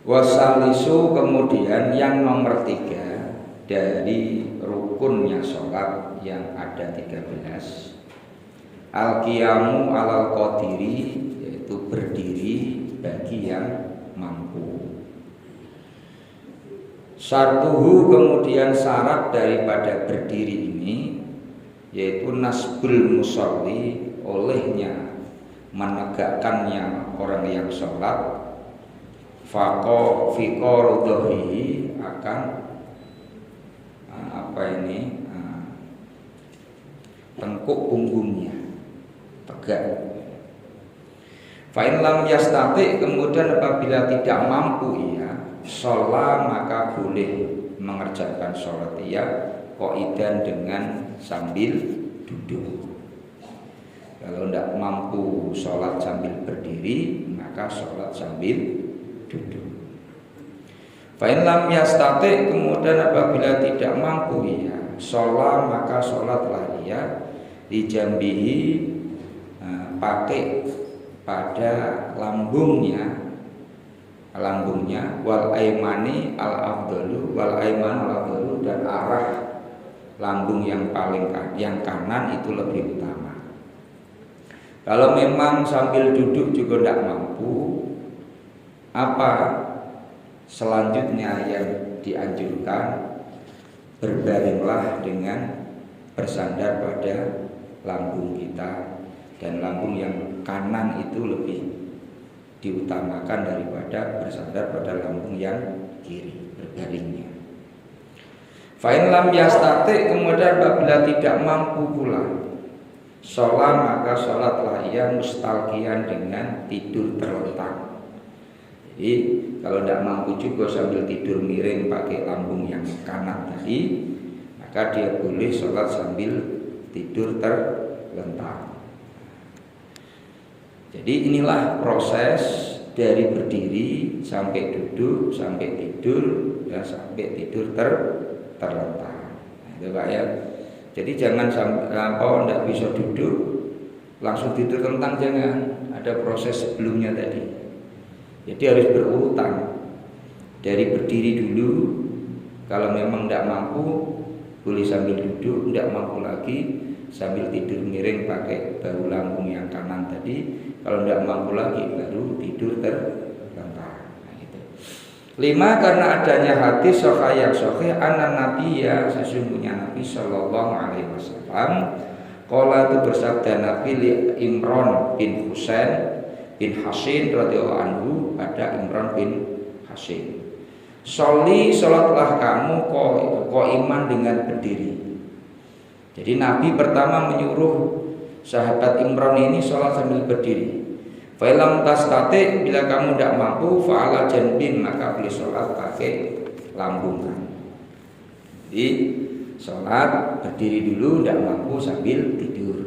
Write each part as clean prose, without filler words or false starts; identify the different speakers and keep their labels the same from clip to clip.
Speaker 1: Wasalisu kemudian yang nomor 3 dari rukunnya sholat yang ada 13, al-qiyamu alal qadiri, yaitu berdiri bagi yang mampu. Syartuhu kemudian syarat daripada berdiri ini yaitu nasbul musolli, olehnya menegakkannya orang yang sholat, fiqor dhahrihi, akan tengkuk punggungnya tegak. Fa'in lam yastati, kemudian apabila tidak mampu ia, sholat maka boleh mengerjakan sholat ia qaidan dengan sambil duduk. Kalau tidak mampu sholat sambil berdiri, maka sholat sambil duduk. Fa'in lam yastati, kemudian apabila tidak mampu ia, sholat maka sholatlah ia dijambihi, pakai pada lambungnya wal aimani al afdalu, wal aiman al afdalu, dan arah lambung yang paling yang kanan itu lebih utama. Kalau memang sambil duduk juga tidak mampu, apa selanjutnya yang dianjurkan? Berbaringlah dengan bersandar pada lambung kita, dan lambung yang kanan itu lebih diutamakan daripada bersandar pada lambung yang kiri, berbaringnya. Fa'in lam yastati, kemudian apabila tidak mampu pula, sholat maka sholatlah ia mustalqiyan, dengan tidur terlentang. Jadi kalau tidak mampu juga sambil tidur miring pakai lambung yang kanan tadi, maka dia boleh sholat sambil tidur terlentang. Jadi inilah proses dari berdiri sampai duduk, sampai tidur, dan sampai tidur terlentang. Nah, itu Pak ya. Jadi jangan sampai tidak bisa duduk langsung tidur terlentang, jangan. Ada proses sebelumnya tadi. Jadi harus berurutan. Dari berdiri dulu, kalau memang tidak mampu boleh sambil duduk, tidak mampu lagi sambil tidur miring pakai bahu lambung yang kanan tadi. Kalau tidak mampu lagi baru tidur terlentang. Nah, gitu. 5, karena adanya hadis sahih yang sahih anan Nabi, ya sesungguhnya Nabi Shallallahu Alaihi Wasallam qala, itu bersabda Nabi li Imran bin Husain bin Hasin radhiyallahu anhu pada Imran bin Hasin, sholli, sholatlah kamu iman dengan berdiri. Jadi Nabi pertama menyuruh sahabat Imran ini sholat sambil berdiri. Fa'ilam tastati, bila kamu tidak mampu, fa'ala janbin, maka boleh sholat pakai lambung. Jadi sholat berdiri dulu, tidak mampu sambil tidur.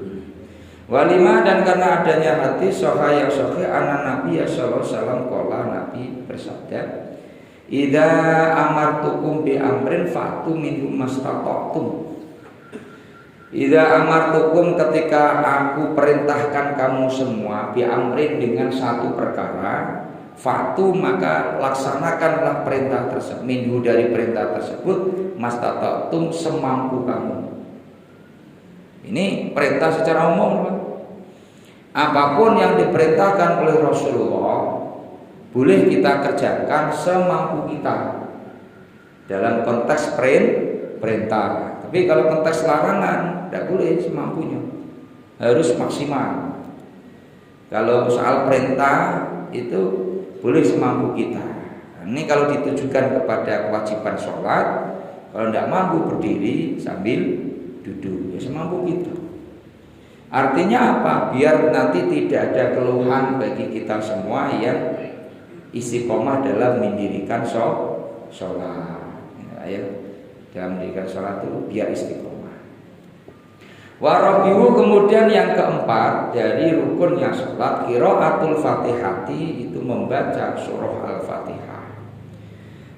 Speaker 1: 5, dan karena adanya hadis sahih yang sahih anan Nabi sallallahu alaihi wasallam qala, Nabi bersabda, idza amartukum bi amrin fa'tu minhu mastata'tum. Idza amartukum, ketika aku perintahkan kamu semua, bi amrin, dengan satu perkara, fa'tu, maka laksanakanlah perintah tersebut, minhu, dari perintah tersebut, mastata'tum, semampu kamu. Ini perintah secara umum. Apapun yang diperintahkan oleh Rasulullah boleh kita kerjakan semampu kita dalam konteks perintah. Tapi kalau konteks larangan tidak boleh semampunya, harus maksimal. Kalau soal perintah itu boleh semampu kita. Ini kalau ditujukan kepada kewajiban sholat, kalau tidak mampu berdiri sambil duduk, ya semampu kita. Artinya apa? Biar nanti tidak ada keluhan bagi kita semua yang istiqomah dalam mendirikan sholat. Ya, dalam mendirikan sholat itu biar istiqomah. Warabihu, kemudian yang keempat dari rukunnya sholat, qiraatul fatihati, itu membaca surah al-fatihah.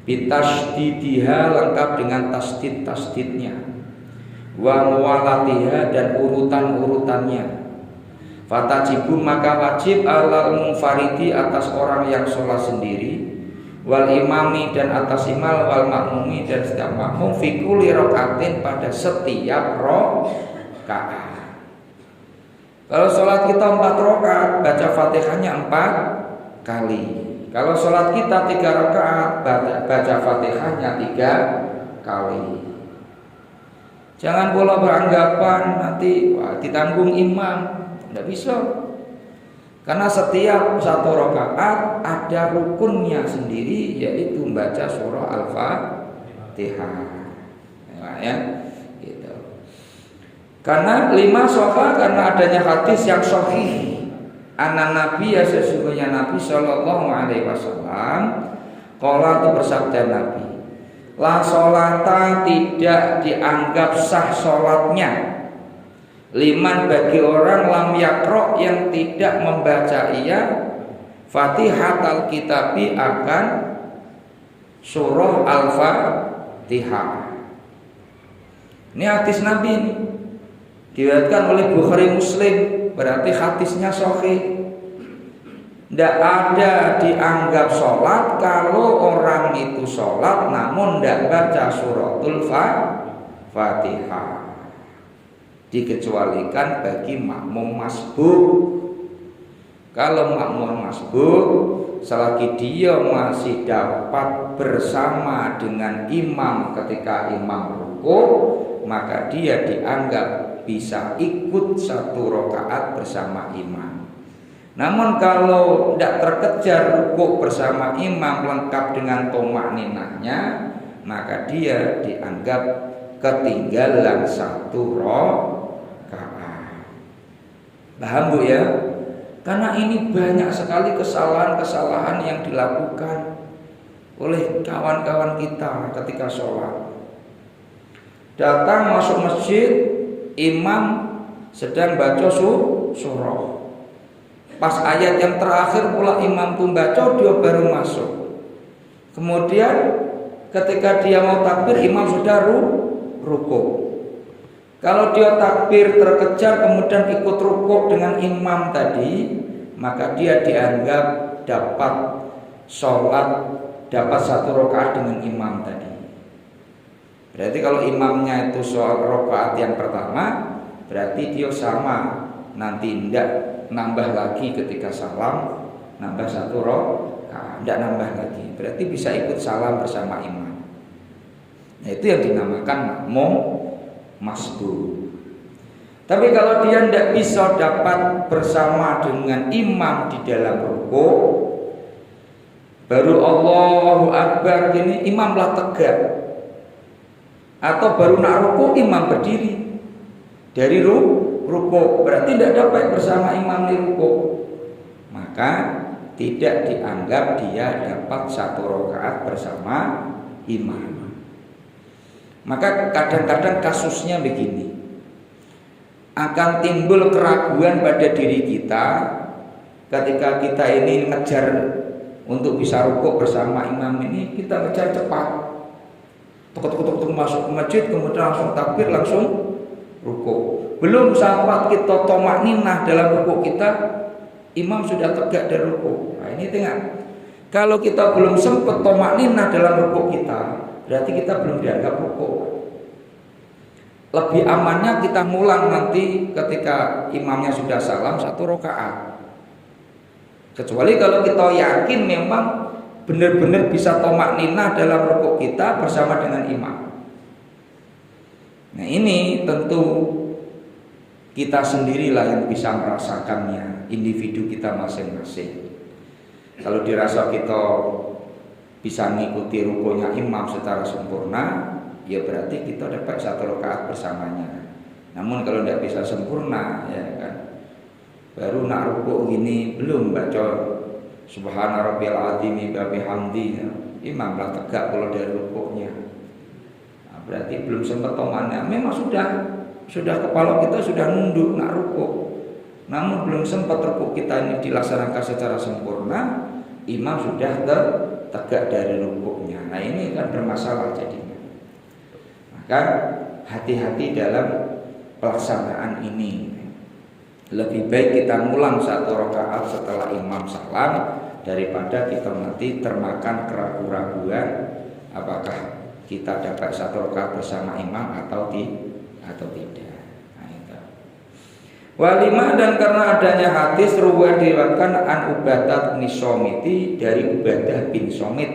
Speaker 1: Bitasdidiha, lengkap dengan tasdid-tasdidnya, wa muwalatiha, dan urutan-urutannya. Fatajibu, maka wajib alal munfaridi, atas orang yang sholat sendiri, wal imami dan atas imam, wal makmumi dan setiap makmum, fi kulli rakaatin pada setiap rakaat. Kalau sholat kita 4 rakaat, baca Fatihahnya 4 kali. Kalau sholat kita 3 rakaat, baca Fatihahnya 3 kali. Jangan pula beranggapan nanti ditanggung imam. Tidak bisa. Karena setiap 1 rakaat ada rukunnya sendiri, yaitu membaca surah Al-Fatihah. Ya, gitu. Karena 5 sofa, karena adanya hadis yang sahih. Anak Nabi ya, sesungguhnya Nabi Shallallahu Alaihi Wasallam qala, itu bersabda Nabi, la sholata, tidak dianggap sah sholatnya, liman, bagi orang, lam yakro, yang tidak membaca ia Fatihatul Kitabi, akan surah Al-Fatihah. Ini hadis Nabi ini diriwayatkan oleh Bukhari Muslim, berarti hadisnya sahih. Tidak ada dianggap sholat kalau orang itu sholat namun tidak baca suratul Fatihah, dikecualikan bagi makmum masbuk. Kalau makmum masbuk, selagi dia masih dapat bersama dengan imam ketika imam rukuk, maka dia dianggap bisa ikut 1 rakaat bersama imam. Namun kalau tidak terkejar rukuk bersama imam lengkap dengan tumakninahnya, maka dia dianggap ketinggalan 1 rakaat. Paham Bu ya? Karena ini banyak sekali kesalahan-kesalahan yang dilakukan oleh kawan-kawan kita ketika sholat. Datang masuk masjid, imam sedang baca surah. Pas ayat yang terakhir pula imam pun baca, dia baru masuk. Kemudian ketika dia mau takbir, imam sudah rukuk. Kalau dia takbir terkejar kemudian ikut rukuk dengan imam tadi, maka dia dianggap dapat sholat, dapat 1 rakaat dengan imam tadi. Berarti kalau imamnya itu soal rakaat yang pertama, berarti dia sama, nanti tidak nambah lagi ketika salam, nambah 1 rakaat, tidak nambah lagi. Berarti bisa ikut salam bersama imam. Nah, itu yang dinamakan makmum masbuk. Tapi kalau dia tidak bisa dapat bersama dengan imam di dalam rukuk, baru Allahu Akbar gini, imamlah tegak, atau baru nak rukuk imam berdiri dari rukuk, berarti tidak dapat bersama imam di rukuk, maka tidak dianggap dia dapat 1 rakaat bersama imam. Maka kadang-kadang kasusnya begini, akan timbul keraguan pada diri kita ketika kita ini ngejar untuk bisa rukuk bersama imam ini, kita ngejar cepat, tuk masuk ke masjid, kemudian langsung takbir, langsung rukuk. Belum sempat kita tumakninah dalam rukuk kita, imam sudah tegak dari rukuk. Nah, ini tengah. Kalau kita belum sempat tumakninah dalam rukuk kita, berarti kita belum dianggap rukuk. Lebih amannya kita ngulang nanti ketika imamnya sudah salam 1 rakaat. Kecuali kalau kita yakin memang benar-benar bisa tumakninah dalam rukuk kita bersama dengan imam. Nah, ini tentu kita sendirilah yang bisa merasakannya, individu kita masing-masing. Kalau dirasa kita bisa mengikuti rukunya imam secara sempurna, ya berarti kita dapat 1 rakaat bersamanya. Namun kalau tidak bisa sempurna, ya kan, baru nak rukuk gini belum baca Subhana rabbiyal azim wa bihamdi, imamlah tegak kalau dari rukuknya. Nah, berarti belum sempat tomannya. Memang sudah kepala kita sudah nunduk nak rukuk, namun belum sempat rukuk kita ini dilaksanakan secara sempurna, imam sudah tegak dari rukuknya. Nah, ini kan bermasalah jadinya. Maka hati-hati dalam pelaksanaan ini. Lebih baik kita ngulang 1 rakaat setelah imam salam, daripada kita nanti termakan keraguan apakah kita dapat 1 rakaat bersama imam atau tidak. Nah, itu. Walimah, dan karena adanya hadis ruwayat diriwayatkan an Ubadah bin Somiti, dari Ubadah bin Somit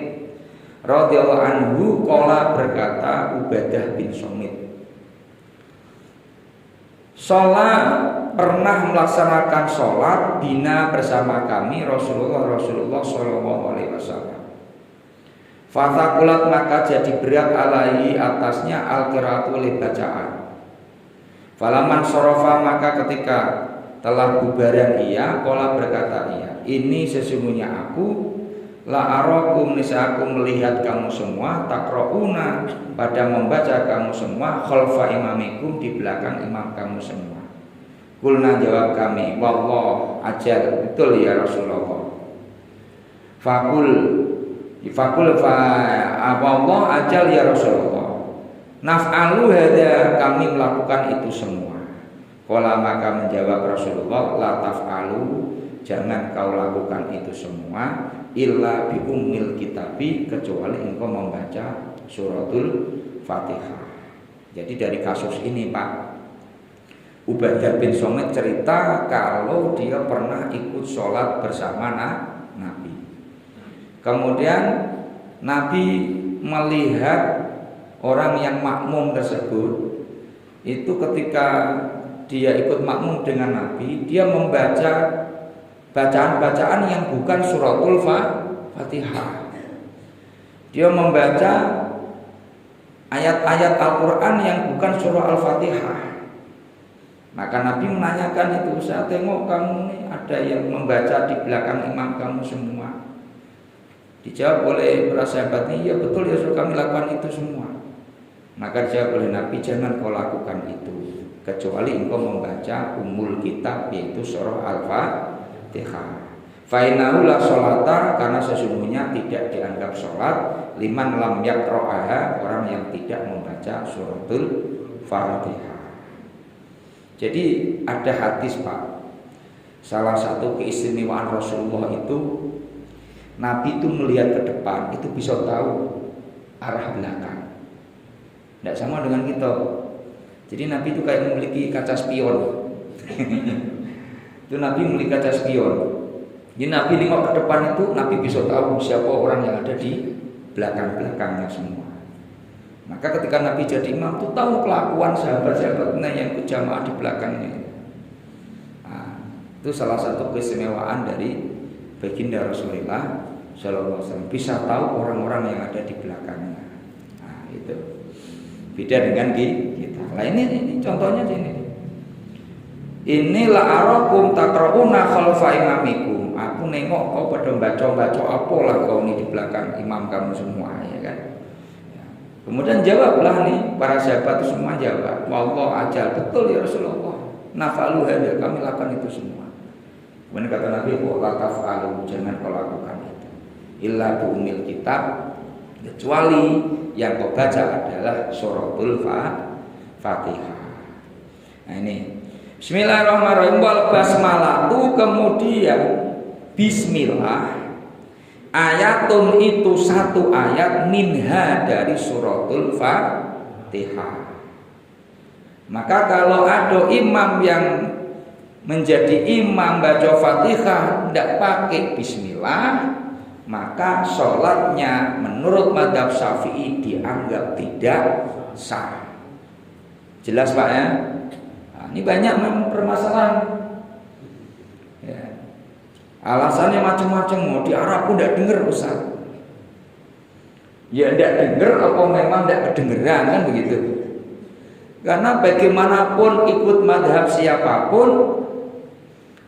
Speaker 1: radhiyallahu anhu, qala, berkata Ubadah bin Somit, sholat, pernah melaksanakan sholat bina bersama kami Rasulullah Shallallahu Alaihi Wasallam. Fatakulat, maka jadi berat alaihi, atasnya al-qiraatu, oleh bacaan. Falaman sorofa, maka ketika telah bubaran ia, qala, berkata ia, ini sesungguhnya aku la arakum, nisa aku melihat kamu semua takrauna, pada membaca kamu semua khalfa imamikum, di belakang imam kamu semua. Kulna, jawab kami, wallah ajal, betul ya Rasulullah. Fakul wallah ajal ya Rasulullah. Naf'alu hadza, kami melakukan itu semua. Qala, maka menjawab Rasulullah, la taf'alu, jangan kau lakukan itu semua, illa bi ummil kitabi, kecuali engkau membaca suratul Fatihah. Jadi dari kasus ini Pak, Ubadah bin Somit cerita kalau dia pernah ikut sholat bersama Nabi. Kemudian Nabi melihat orang yang makmum tersebut itu, ketika dia ikut makmum dengan Nabi, dia membaca bacaan-bacaan yang bukan suratul Fatihah. Dia membaca ayat-ayat Al-Quran yang bukan surah Al-Fatihah. Maka Nabi menanyakan itu, saya tengok kamu nih ada yang membaca di belakang imam kamu semua. Dijawab oleh para sahabat ini, ya betul ya, kami lakukan itu semua. Maka dijawab oleh Nabi, jangan kau lakukan itu, kecuali engkau membaca umul kitab, yaitu surah Al-Fatihah. Fainahu la sholata, karena sesungguhnya tidak dianggap sholat liman lam yaqra'aha, orang yang tidak membaca suratul Fatihah. Jadi ada hadis Pak, salah satu keistimewaan Rasulullah itu, Nabi itu melihat ke depan itu bisa tahu arah belakang. Tidak sama dengan kita. Jadi Nabi itu kayak memiliki kaca spion. Itu Nabi memiliki kaca spion. Jadi Nabi nengok ke depan itu, Nabi bisa tahu siapa orang yang ada di belakang-belakangnya semua. Maka ketika Nabi jadi imam itu tahu kelakuan sahabat-sahabatnya yang berjamaah di belakangnya. Nah, itu salah satu keistimewaan dari baginda Rasulullah Shallallahu Alaihi Wasallam, bisa tahu orang-orang yang ada di belakangnya. Nah, itu beda dengan kita. Nah, ini contohnya ini. Inilah arakum takrauna khalfa imamikum. Aku nengok kau pada baca apa lah kau ini di belakang imam kamu semua, ya kan? Kemudian jawablah nih para sahabat itu semua jawab, wallah ajal, betul ya Rasulullah. Nafalu hadza, kami lakukan itu semua. Kemudian kata Nabi, la taf'alu, jangan kau lakukan itu. Illa bi umil kitab, kecuali yang kau baca adalah suratul Fatihah. Nah ini Bismillahirrahmanirrahim, wal basmalatu, kemudian bismillah, ayatun itu satu ayat, minha dari suratul Fatihah. Maka kalau ada imam yang menjadi imam baca Fatihah tidak pakai bismillah, maka sholatnya menurut mazhab Syafi'i dianggap tidak sah. Jelas Pak ya? Nah, ini banyak permasalahan. Ya. Alasannya macam-macam, mau di Arab pun tidak dengar Ustaz. Ya tidak dengar apa memang tidak kedengeran, kan begitu. Karena bagaimanapun ikut madhab siapapun,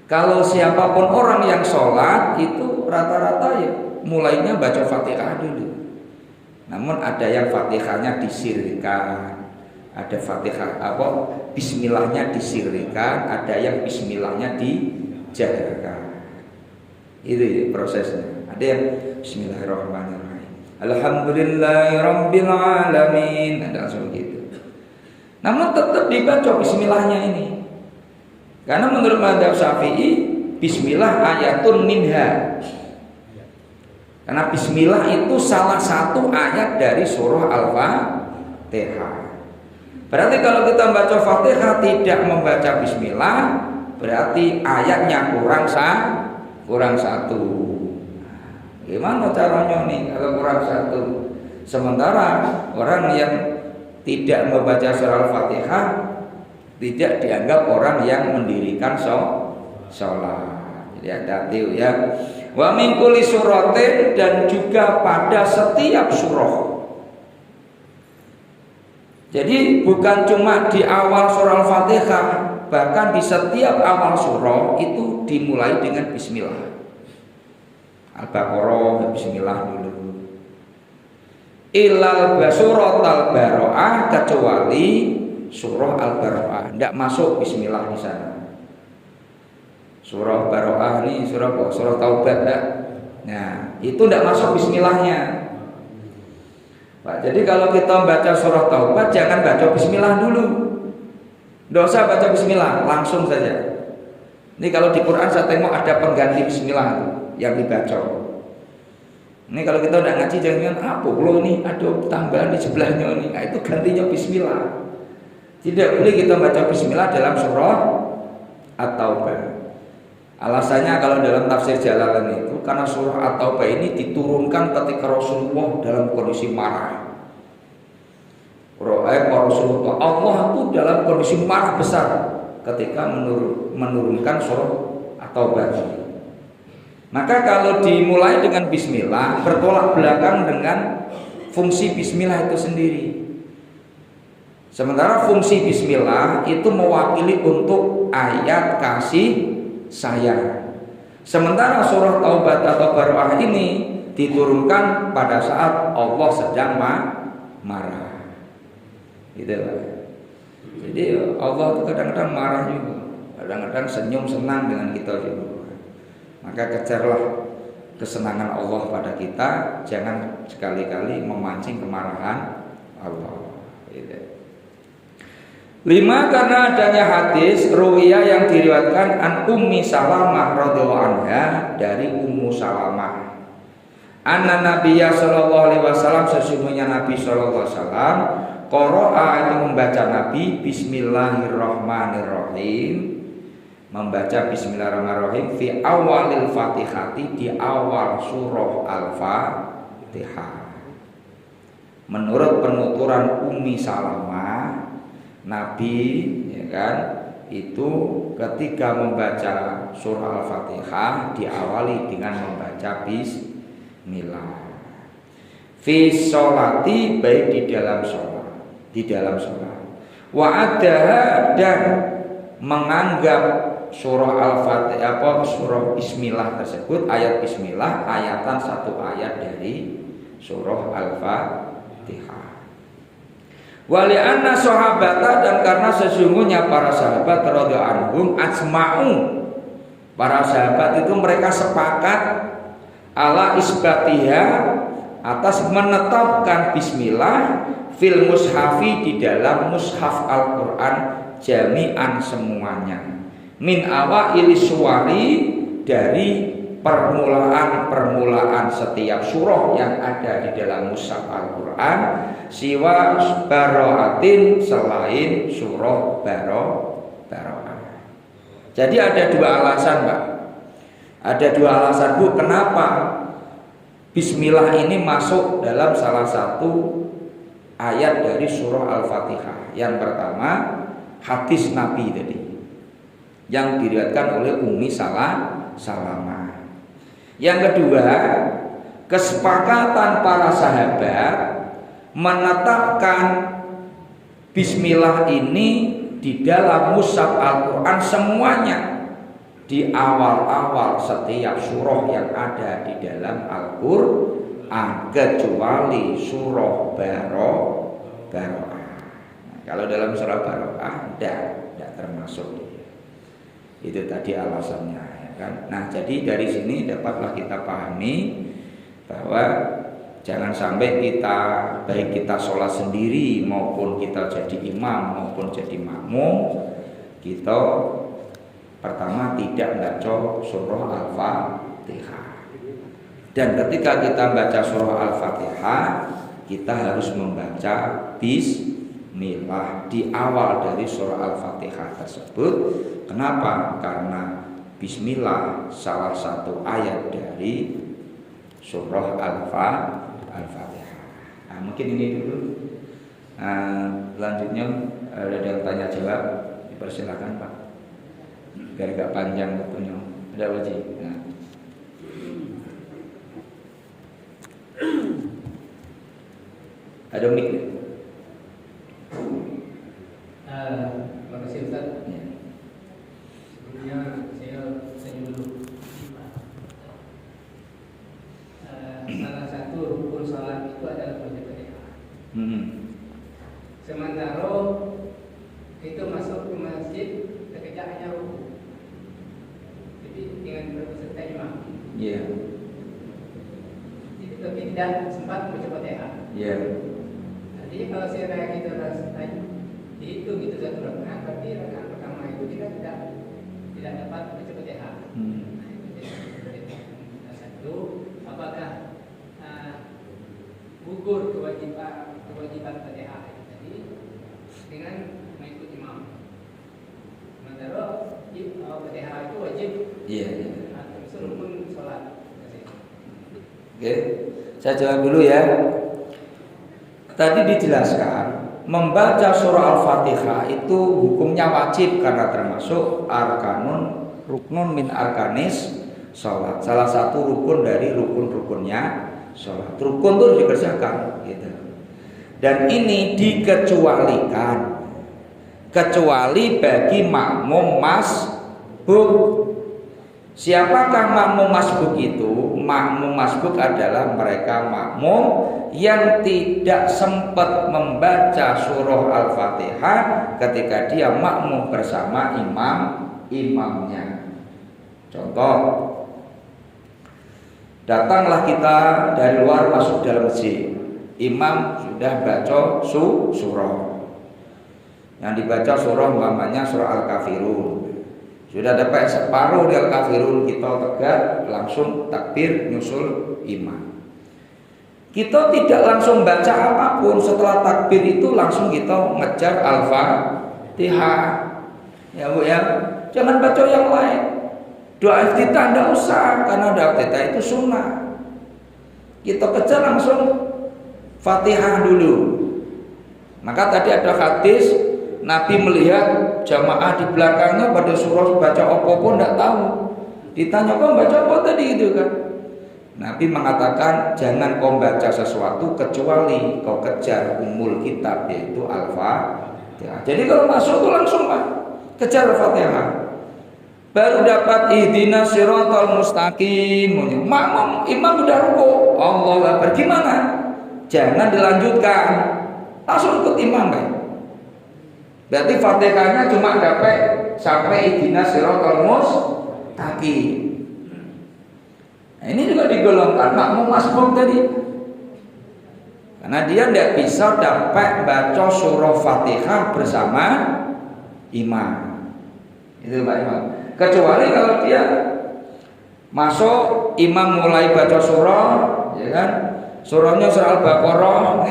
Speaker 1: kalau siapapun orang yang sholat itu rata-rata ya mulainya baca Fatihah dulu. Namun ada yang Fatihahnya disirkan, ada Fatihah Bismillahnya disirkan, ada yang Bismillahnya dijaharkan. Itu prosesnya. Ada yang Bismillahirrahmanirrahim, Alhamdulillahirabbil alamin, ada langsung gitu. Namun tetap dibaca Bismillahnya ini, karena menurut mazhab Syafi'i Bismillah ayatun minha. Karena bismillah itu salah satu ayat dari surah Al-Fatihah. Berarti kalau kita membaca Fatihah tidak membaca bismillah, berarti ayatnya kurang satu. Gimana caranya nih kalau kurang satu? Sementara orang yang tidak membaca surah Al-Fatihah tidak dianggap orang yang mendirikan sholat. Jadi hati-hati ya. Wa min kulli suratin, dan juga pada setiap surah. Jadi bukan cuma di awal surah Al-Fatihah, bahkan di setiap awal surah itu dimulai dengan bismillah. Al-Baqarah bismillah dulu. Ilal surat Al-Bara'ah, kecuali surah Al-Bara'ah tidak masuk bismillah di sana. Surah Bara'ah ini surah apa? Surah Taubat enggak? Nah, itu tidak masuk bismillahnya. Pak, jadi kalau kita baca surah Taubat jangan baca bismillah dulu. Tidak usah baca bismillah, langsung saja. Ini kalau di Quran saya tengok ada pengganti bismillah yang dibaca. Ini kalau kita udah ngaji jangan apa kalau ini ada tambahan di sebelahnya ini. Nah, itu gantinya bismillah. Tidak boleh kita baca bismillah dalam surah At-Taubah. Alasannya kalau dalam tafsir Jalalain itu karena surah At-Taubah ini diturunkan ketika Rasulullah dalam kondisi marah. Rasulullah Allah itu dalam kondisi marah besar ketika menurunkan surah At-Taubah. Maka kalau dimulai dengan bismillah bertolak belakang dengan fungsi bismillah itu sendiri. Sementara fungsi bismillah itu mewakili untuk ayat kasih sayang. Sementara surah Taubat atau Bara'ah ini diturunkan pada saat Allah sedang marah. Gitu Pak. Jadi Allah itu kadang-kadang marah juga, kadang-kadang senyum senang dengan kita juga. Maka kejarlah kesenangan Allah pada kita, jangan sekali-kali memancing kemarahan Allah. Gitu. 5, karena adanya hadis ruwiyah yang diriwayatkan an Ummi Salamah radhiyallahu anha, dari Ummu Salamah. Anna Nabiyya sallallahu alaihi wasallam, sesungguhnya Nabi sallallahu alaihi wasallam qara'a, itu membaca Nabi bismillahirrahmanirrahim, membaca bismillahirrahmanirrahim fi awalil Fatihati, di awal surah Al-Fatihah. Menurut penuturan Ummi Salamah, Nabi ya kan itu ketika membaca surah Al-Fatihah diawali dengan membaca bismillah. Fi sholati, baik di dalam sholat. Wa ada, dan menganggap surah Al-Fatihah surah bismillah tersebut, ayat bismillah ayatan satu ayat dari surah Al-Fatihah. Wali anna sahabata, dan karena sesungguhnya para sahabat radhiyallahu anhum ajma'u, para sahabat itu mereka sepakat ala isbatiha, atas menetapkan bismillah fil mushafi, di dalam mushaf Al-Quran jami'an semuanya, min awaili suwari, dari permulaan setiap surah yang ada di dalam mushaf Al-Quran, siwa bara'atin, selain surah Bara'ah. Jadi ada dua alasan Pak. Ada dua alasan Bu, kenapa bismillah ini masuk dalam salah satu ayat dari surah Al-Fatihah. Yang pertama, hadis Nabi tadi yang diriwayatkan oleh Ummi Salamah. Yang kedua, kesepakatan para sahabat menetapkan bismillah ini di dalam mushaf Al-Quran semuanya, di awal-awal setiap surah yang ada di dalam Al-Quran, kecuali surah Bara'ah. Kalau dalam surah Bara'ah tidak termasuk. Itu tadi alasannya, ya kan? Nah, jadi dari sini dapatlah kita pahami bahwa jangan sampai kita, baik kita sholat sendiri maupun kita jadi imam maupun jadi makmum, kita pertama tidak membaca surah Al-Fatihah. Dan ketika kita baca surah Al-Fatihah, kita harus membaca Bismillah di awal dari surah Al-Fatihah tersebut. Kenapa? Karena Bismillah salah satu ayat dari surah Al-Fatihah. Nah, mungkin ini dulu. Selanjutnya ada yang tanya jawab, dipersilakan Pak. Biar gak panjang waktunya. Ada wajib. Nah. Ada mic.
Speaker 2: Terima kasih Ustaz.
Speaker 1: Ya.
Speaker 2: Sebelumnya saya tanya dulu. Salah satu rukun salat itu adalah baca Fatihah. Sementara itu masuk ke masjid ketika hanya rukun. Jadi dengan berserta imam.
Speaker 1: Iya.
Speaker 2: Tapi tidak sempat membaca Fatihah.
Speaker 1: Iya.
Speaker 2: Jadi kalau saya kayak gitu rasanya dihitung itu satu rakaat, berarti rakaat pertama itu kita tidak dapat membaca Fatihah. Satu, apakah gugur kewajiban Fatihah jadi dengan mengikuti imam. Sementara Fatihah itu wajib.
Speaker 1: Iya.
Speaker 2: Itu rukun salat.
Speaker 1: Oke, saya jawab dulu ya. Tadi dijelaskan membaca surah Al-Fatihah itu hukumnya wajib karena termasuk ruknun min arkanis sholat. Salah satu rukun dari rukun-rukunnya sholat. Rukun itu harus dikerjakan, gitu. Dan ini dikecualikan, kecuali bagi makmum masbuk. Siapakah makmum masbuk itu? Makmum masbuk adalah mereka makmum yang tidak sempat membaca surah Al-Fatihah ketika dia makmum bersama imamnya. Contoh, datanglah kita dari luar masuk dalam masjid. Imam sudah baca surah. Yang dibaca surah namanya surah Al-Kafirun. Sudah dapat separuh di Al-Kafirun, kita tegak langsung takbir nyusul imam. Kita tidak langsung baca apapun, setelah takbir itu langsung kita ngejar Al-Fatihah. Ya Bu ya, jangan baca yang lain. Doa iftitah tidak usah, karena doa iftitah itu sunnah. Kita kejar langsung Fatihah dulu. Maka tadi ada hadis Nabi melihat jamaah di belakangnya pada surah baca apa pun tidak tahu. Ditanya kau baca apa tadi gitu kan? Nabi mengatakan jangan kau baca sesuatu kecuali kau kejar umul kitab yaitu Al-Fatihah. Jadi kalau masuk itu langsung Pak kejar Al-Fatihah. Baru dapat ihdinas siratal mustaqim. Makmum imam udah rukuk. Allahu Akbar. Gimana? Jangan dilanjutkan. Langsung ikut imam Pak. Berarti Fatihahnya cuma dapat sampai ihdinas siratal mustaqim. Nah, ini juga digolongkan makmum masbuk tadi. Karena dia tidak bisa dapat baca surah Fatihah bersama imam. Itu Pak Imam. Kecuali kalau dia masuk imam mulai baca surah, ya kan? Surahnya surah Al-Baqarah.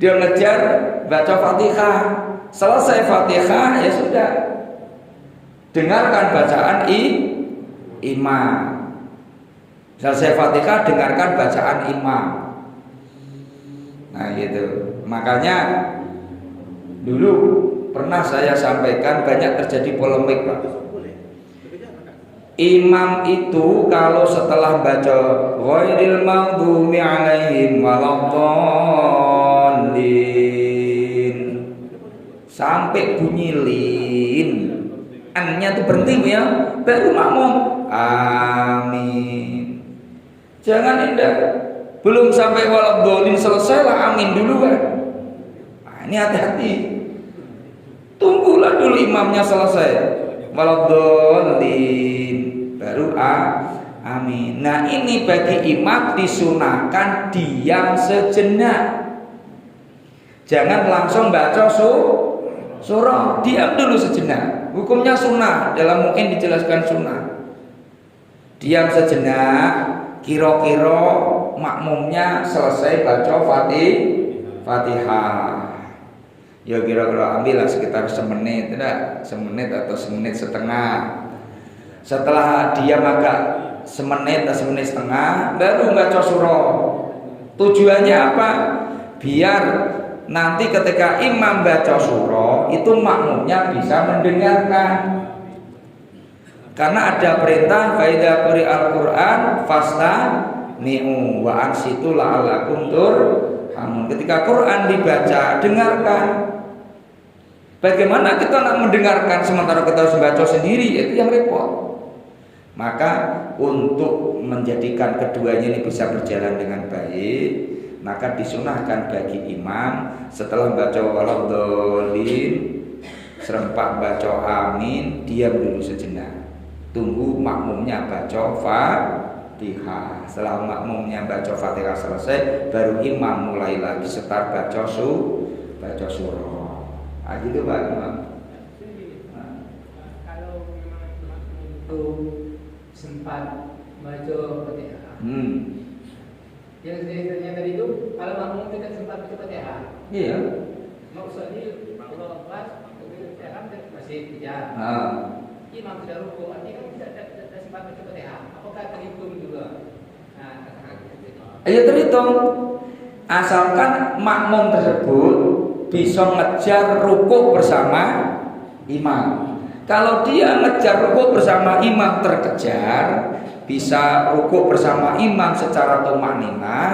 Speaker 1: Dia ngejar baca Fatihah. Selesai Fatihah ya sudah. Dengarkan bacaan imam. Selesai Fatihah dengarkan bacaan imam. Nah gitu. Makanya dulu pernah saya sampaikan banyak terjadi polemik Pak. Imam itu kalau setelah baca ghairil maghdubi alaihim waladdallin sampai bunyi lin, an-nya tuh berhenti ya, baru makmum amin. Jangan indah, belum sampai waladdallin selesai lah amin dulu kan. Nah, ini hati-hati. Tunggulah dulu imamnya selesai waladdallin baru amin. Nah ini bagi imam disunahkan diam sejenak. Jangan langsung baca surah, diam dulu sejenak. Hukumnya sunnah, dalam mungkin dijelaskan sunnah. Diam sejenak, kira-kira makmumnya selesai baca Fatihah. Ya kira-kira ambillah sekitar semenit, tidak? Semenit atau semenit setengah. Setelah dia agak semenit atau semenit setengah, baru baca surah. Tujuannya apa? Biar nanti ketika imam baca surah itu makmumnya bisa mendengarkan. Karena ada perintah faidza quri'al Qur'an fastami'u wa ansitu la'allakum turhamun. Ketika Quran dibaca, dengarkan. Bagaimana kita nak mendengarkan sementara kita harus baca sendiri? Itu yang repot. Maka untuk menjadikan keduanya ini bisa berjalan dengan baik, maka disunahkan bagi imam setelah baca waladhdallin serempak baca amin, diam dulu sejenak. Tunggu makmumnya baca Fatihah. Setelah makmumnya baca Fatihah selesai, baru imam mulai lagi start baca surah. Ah gitu Pak Imam.
Speaker 2: Kalau memang makmum itu sempat baca Fatihah. Yang saya tadi itu kalau makmum tidak sempat baca Fatihah.
Speaker 1: Iya.
Speaker 2: Maksudnya kalau pas Fatihah masih kejar. Imam sudah rukuk, artinya kan tidak sempat baca Fatihah. Apakah terhitung juga? Nah, katakan gitu.
Speaker 1: Ya terhitung. Asalkan makmum tersebut bisa ngejar rukuk bersama imam. Kalau dia ngejar rukuk bersama imam terkejar, bisa rukuk bersama imam secara tumanninah,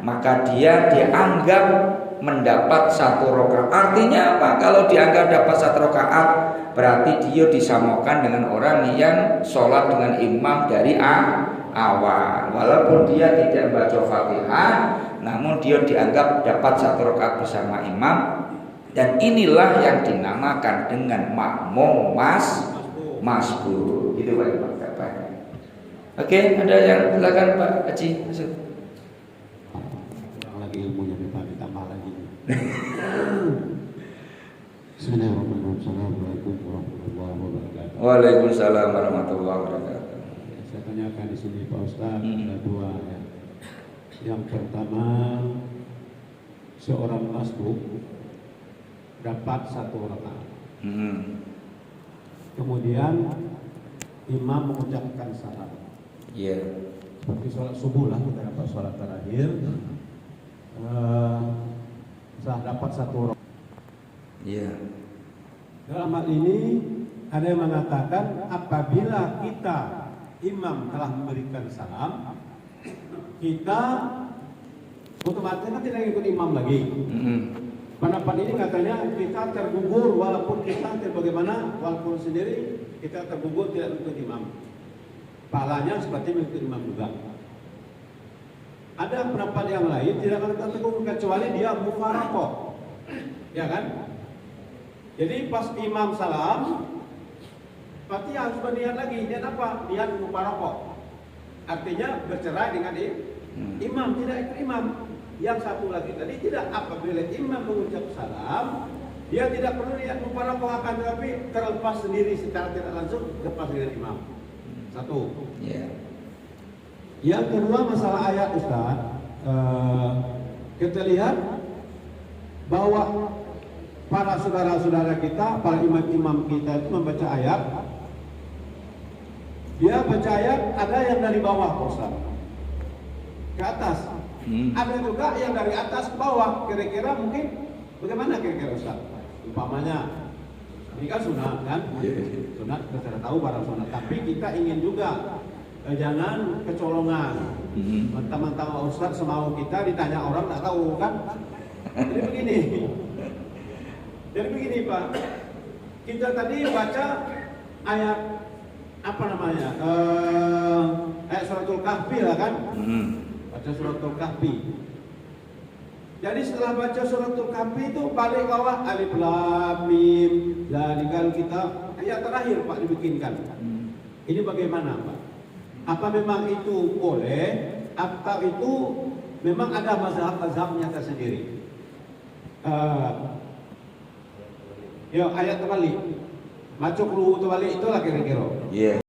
Speaker 1: maka dia dianggap mendapat 1 rakaat. Artinya apa? Kalau dianggap dapat 1 rakaat, berarti dia disamakan dengan orang yang sholat dengan imam dari awal. Walaupun dia tidak baca Fatihah, namun dia dianggap dapat 1 rakaat bersama imam. Dan inilah yang dinamakan dengan makmum masbuk. Gitu Pak Imam. Oke, ada yang silakan Pak Haji masuk.
Speaker 3: Lagi ilmunya ditambah lagi. Assalamualaikum warahmatullahi wabarakatuh.
Speaker 1: Waalaikumsalam warahmatullahi wabarakatuh.
Speaker 3: Saya tanyakan di sini Pak Ustaz, ada 2 ya. Yang pertama, seorang masbuk dapat 1 rakaat. Kemudian imam mengucapkan salam.
Speaker 1: Iya.
Speaker 3: Seperti sholat subuh lah, kita dapat sholat terakhir. Setelah dapat 1 rakaat.
Speaker 1: Iya.
Speaker 3: Dalam hal ini ada yang mengatakan apabila kita imam telah memberikan salam, kita otomatis tidak ikut imam lagi. Pendapat ini katanya kita tergugur walaupun kita bagaimana, walaupun sendiri kita tergugur tidak ikut imam. Pahalanya seperti mengikut imam juga. Ada pendapat yang lain tidak akan tergugur kecuali dia mufaraqah, ya kan? Jadi pas imam salam, pasti harus berniat lagi. Niat apa? Niat mufaraqah. Artinya bercerai dengan imam, tidak ikut imam. Yang satu lagi tadi tidak, apabila imam mengucap salam, dia tidak perlu niat mufaraqah, akan tetapi terlepas sendiri secara tidak langsung lepas dengan imam. 1.
Speaker 1: Yeah.
Speaker 3: Yang kedua masalah ayat Ustaz, kita lihat bahwa para saudara-saudara kita, para imam-imam kita itu membaca ayat. Dia baca ayat ada yang dari bawah Ustaz ke atas. Ada juga yang dari atas ke bawah. Kira-kira mungkin bagaimana kira-kira Ustaz? Umpamanya ini kan sunat kan? Sunat kita sudah tahu barang sunat. Tapi kita ingin juga jangan kecolongan. Mentang-mentang Ustaz semau kita ditanya orang tak tahu kan? Jadi begini Pak. Kita tadi baca ayat apa namanya? Ayat suratul Kahfi lah kan? Baca suratul Kahfi. Jadi setelah baca suratul Kahfi itu balik bawah alif lam mim. Jadi kalau kita ayat terakhir Pak dibikinkan. Ini bagaimana Pak? Apa memang itu boleh atau itu memang ada mazhab-mazhabnya tersendiri? Ya ayat terbalik. Macuk lu terbalik itulah kira-kira.
Speaker 1: Iya.